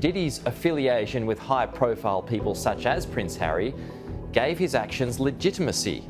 Diddy's affiliation with high-profile people such as Prince Harry gave his actions legitimacy.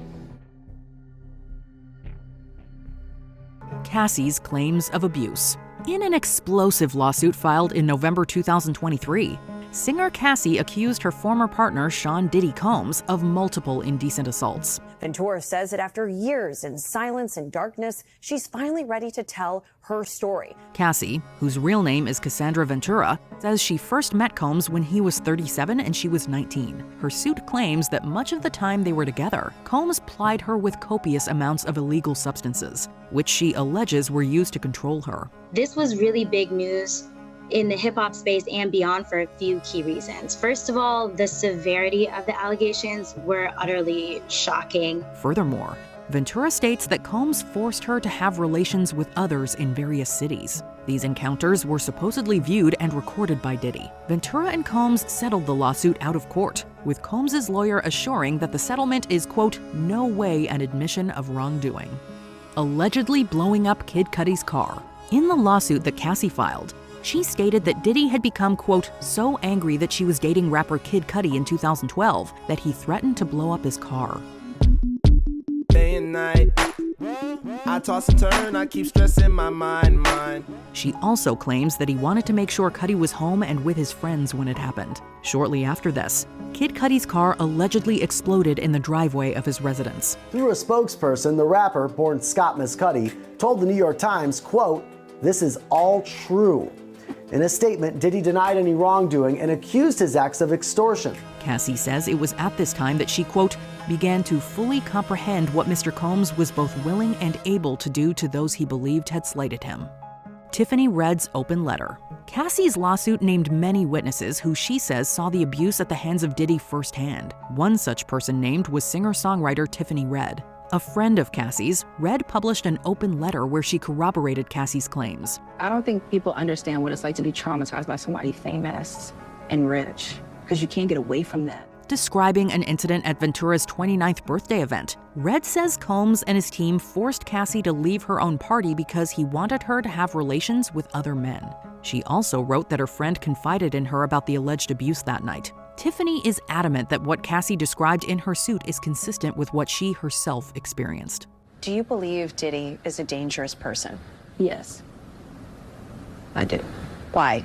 Cassies' claims of abuse. In an explosive lawsuit filed in November 2023, singer Cassie accused her former partner Sean Diddy Combs of multiple indecent assaults. Ventura says that after years in silence and darkness, she's finally ready to tell her story. Cassie, whose real name is Cassandra Ventura, says she first met Combs when he was 37 and she was 19. Her suit claims that much of the time they were together, Combs plied her with copious amounts of illegal substances, which she alleges were used to control her. This was really big news in the hip-hop space and beyond for a few key reasons. First of all, the severity of the allegations were utterly shocking. Furthermore, Ventura states that Combs forced her to have relations with others in various cities. These encounters were supposedly viewed and recorded by Diddy. Ventura and Combs settled the lawsuit out of court, with Combs' lawyer assuring that the settlement is, quote, no way an admission of wrongdoing. Allegedly blowing up Kid Cudi's car. In the lawsuit that Cassie filed, she stated that Diddy had become, quote, so angry that she was dating rapper Kid Cudi in 2012 that he threatened to blow up his car. Day and night, I toss and turn, I keep stressing my mind. She also claims that he wanted to make sure Cudi was home and with his friends when it happened. Shortly after this, Kid Cudi's car allegedly exploded in the driveway of his residence. Through a spokesperson, the rapper, born Scott Cudi, told the New York Times, quote, "This is all true." In a statement, Diddy denied any wrongdoing and accused his ex of extortion. Cassie says it was at this time that she, quote, began to fully comprehend what Mr. Combs was both willing and able to do to those he believed had slighted him. Tiffany Red's open letter. Cassie's lawsuit named many witnesses who she says saw the abuse at the hands of Diddy firsthand. One such person named was singer-songwriter Tiffany Red. A friend of Cassie's, Red published an open letter where she corroborated Cassie's claims. I don't think people understand what it's like to be traumatized by somebody famous and rich, because you can't get away from that. Describing an incident at Ventura's 29th birthday event, Red says Combs and his team forced Cassie to leave her own party because he wanted her to have relations with other men. She also wrote that her friend confided in her about the alleged abuse that night. Tiffany is adamant that what Cassie described in her suit is consistent with what she herself experienced. Do you believe Diddy is a dangerous person? Yes, I do. Why?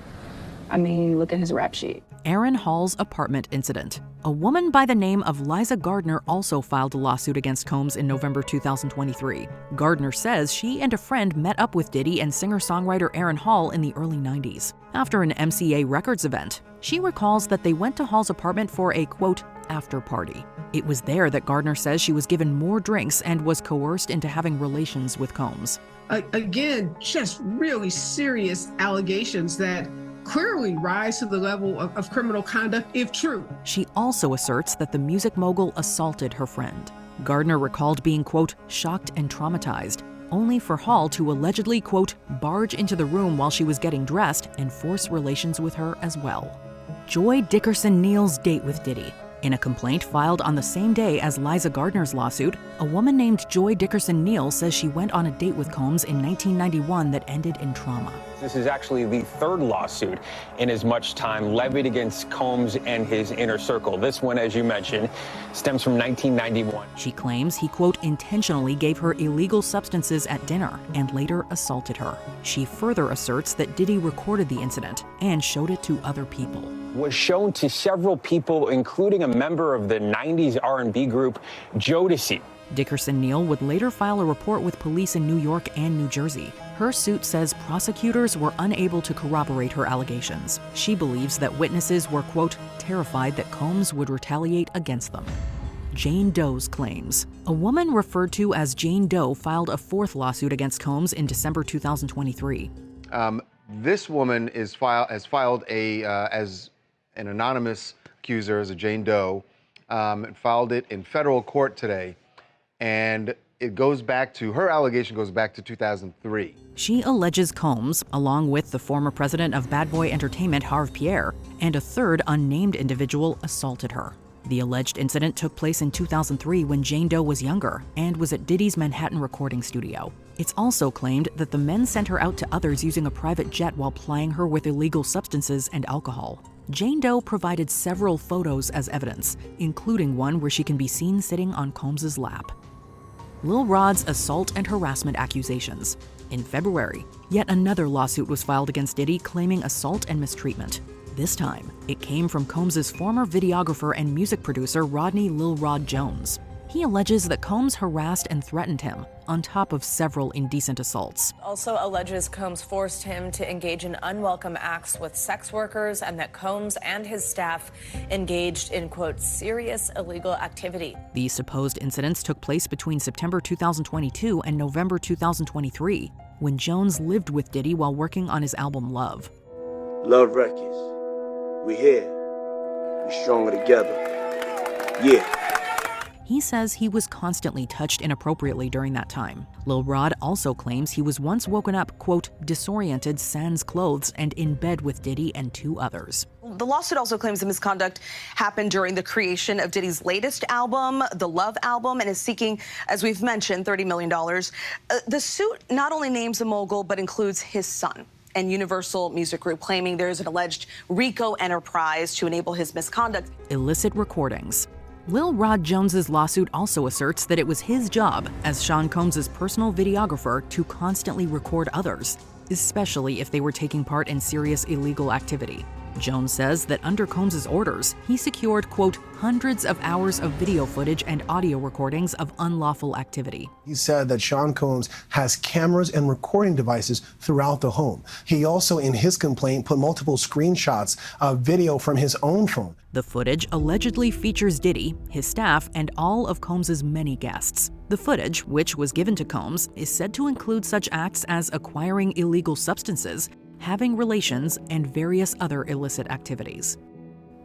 I mean, look at his rap sheet. Aaron Hall's apartment incident. A woman by the name of Liza Gardner also filed a lawsuit against Combs in November 2023. Gardner says she and a friend met up with Diddy and singer-songwriter Aaron Hall in the early 90s. After an MCA Records event, she recalls that they went to Hall's apartment for a, quote, after party. It was there that Gardner says she was given more drinks and was coerced into having relations with Combs. Again, just really serious allegations that clearly rise to the level of criminal conduct, if true. She also asserts that the music mogul assaulted her friend. Gardner recalled being, quote, shocked and traumatized, only for Hall to allegedly, quote, barge into the room while she was getting dressed and force relations with her as well. Joy Dickerson-Neal's date with Diddy. In a complaint filed on the same day as Liza Gardner's lawsuit, a woman named Joy Dickerson-Neal says she went on a date with Combs in 1991 that ended in trauma. This is actually the third lawsuit in as much time levied against Combs and his inner circle. This one, as you mentioned, stems from 1991. She claims he, quote, intentionally gave her illegal substances at dinner and later assaulted her. She further asserts that Diddy recorded the incident and showed it to other people. Was shown to several people, including a member of the 90s R&B group Jodeci. Dickerson-Neal would later file a report with police in New York and New Jersey. Her suit says prosecutors were unable to corroborate her allegations. She believes that witnesses were, quote, terrified that Combs would retaliate against them. Jane Doe's claims. A woman referred to as Jane Doe filed a fourth lawsuit against Combs in December 2023. This woman has filed as an anonymous accuser, as a Jane Doe, and filed it in federal court today. And it goes back to, her allegation goes back to 2003. She alleges Combs, along with the former president of Bad Boy Entertainment, Harve Pierre, and a third unnamed individual assaulted her. The alleged incident took place in 2003 when Jane Doe was younger and was at Diddy's Manhattan recording studio. It's also claimed that the men sent her out to others using a private jet while plying her with illegal substances and alcohol. Jane Doe provided several photos as evidence, including one where she can be seen sitting on Combs's lap. Lil Rod's assault and harassment accusations. In February, yet another lawsuit was filed against Diddy claiming assault and mistreatment. This time, it came from Combs's former videographer and music producer Rodney Lil Rod Jones. He alleges that Combs harassed and threatened him, on top of several indecent assaults. Also alleges Combs forced him to engage in unwelcome acts with sex workers and that Combs and his staff engaged in, quote, serious illegal activity. These supposed incidents took place between September 2022 and November 2023, when Jones lived with Diddy while working on his album Love. Love Records. We here. We stronger together. Yeah. He says he was constantly touched inappropriately during that time. Lil Rod also claims he was once woken up, quote, disoriented sans clothes and in bed with Diddy and 2 others. The lawsuit also claims the misconduct happened during the creation of Diddy's latest album, the Love album, and is seeking, as we've mentioned, $30 million. The suit not only names the mogul, but includes his son and Universal Music Group, claiming there is an alleged RICO enterprise to enable his misconduct. Illicit Recordings. Lil Rod Jones's lawsuit also asserts that it was his job as Sean Combs's personal videographer to constantly record others, especially if they were taking part in serious illegal activity. Jones says that under Combs's orders, he secured, quote, hundreds of hours of video footage and audio recordings of unlawful activity. He said that Sean Combs has cameras and recording devices throughout the home. He also, in his complaint, put multiple screenshots of video from his own phone. The footage allegedly features Diddy, his staff, and all of Combs's many guests. The footage, which was given to Combs, is said to include such acts as acquiring illegal substances, having relations, and various other illicit activities.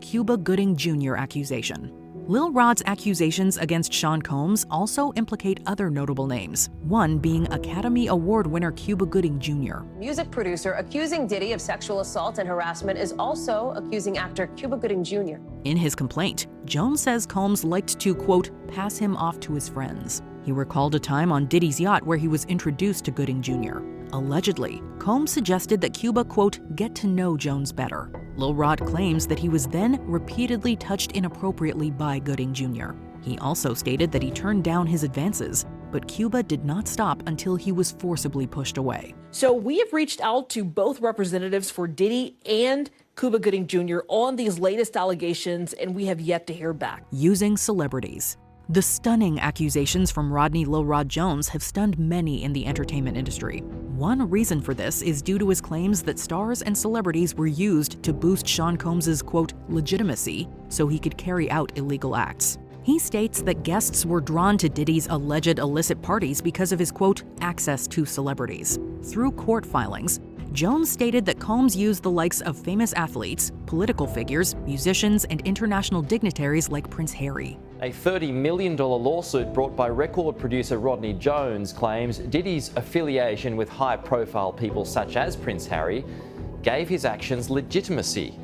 Cuba Gooding Jr. accusation. Lil Rod's accusations against Sean Combs also implicate other notable names, one being Academy Award winner Cuba Gooding Jr. Music producer accusing Diddy of sexual assault and harassment is also accusing actor Cuba Gooding Jr. In his complaint, Jones says Combs liked to, quote, pass him off to his friends. He recalled a time on Diddy's yacht where he was introduced to Gooding Jr. Allegedly, Combs suggested that Cuba, quote, get to know Jones better. Lil Rod claims that he was then repeatedly touched inappropriately by Gooding Jr. He also stated that he turned down his advances, but Cuba did not stop until he was forcibly pushed away. So we have reached out to both representatives for Diddy and Cuba Gooding Jr. on these latest allegations, and we have yet to hear back. Using celebrities. The stunning accusations from Rodney Lil Rod Jones have stunned many in the entertainment industry. One reason for this is due to his claims that stars and celebrities were used to boost Sean Combs's, quote, legitimacy so he could carry out illegal acts. He states that guests were drawn to Diddy's alleged illicit parties because of his, quote, access to celebrities. Through court filings, Jones stated that Combs used the likes of famous athletes, political figures, musicians, and international dignitaries like Prince Harry. A $30 million lawsuit brought by record producer Rodney Jones claims Diddy's affiliation with high-profile people such as Prince Harry gave his actions legitimacy.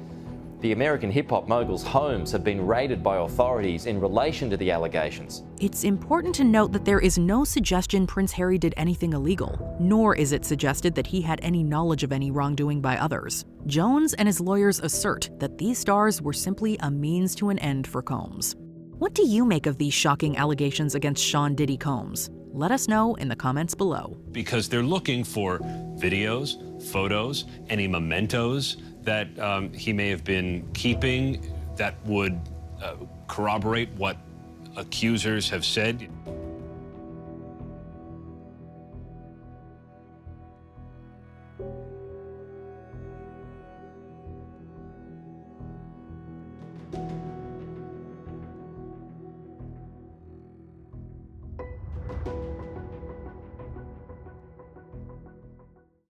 The American hip-hop mogul's homes have been raided by authorities in relation to the allegations. It's important to note that there is no suggestion Prince Harry did anything illegal, nor is it suggested that he had any knowledge of any wrongdoing by others. Jones and his lawyers assert that these stars were simply a means to an end for Combs. What do you make of these shocking allegations against Sean Diddy Combs? Let us know in the comments below. Because they're looking for videos, photos, any mementos that he may have been keeping that would corroborate what accusers have said.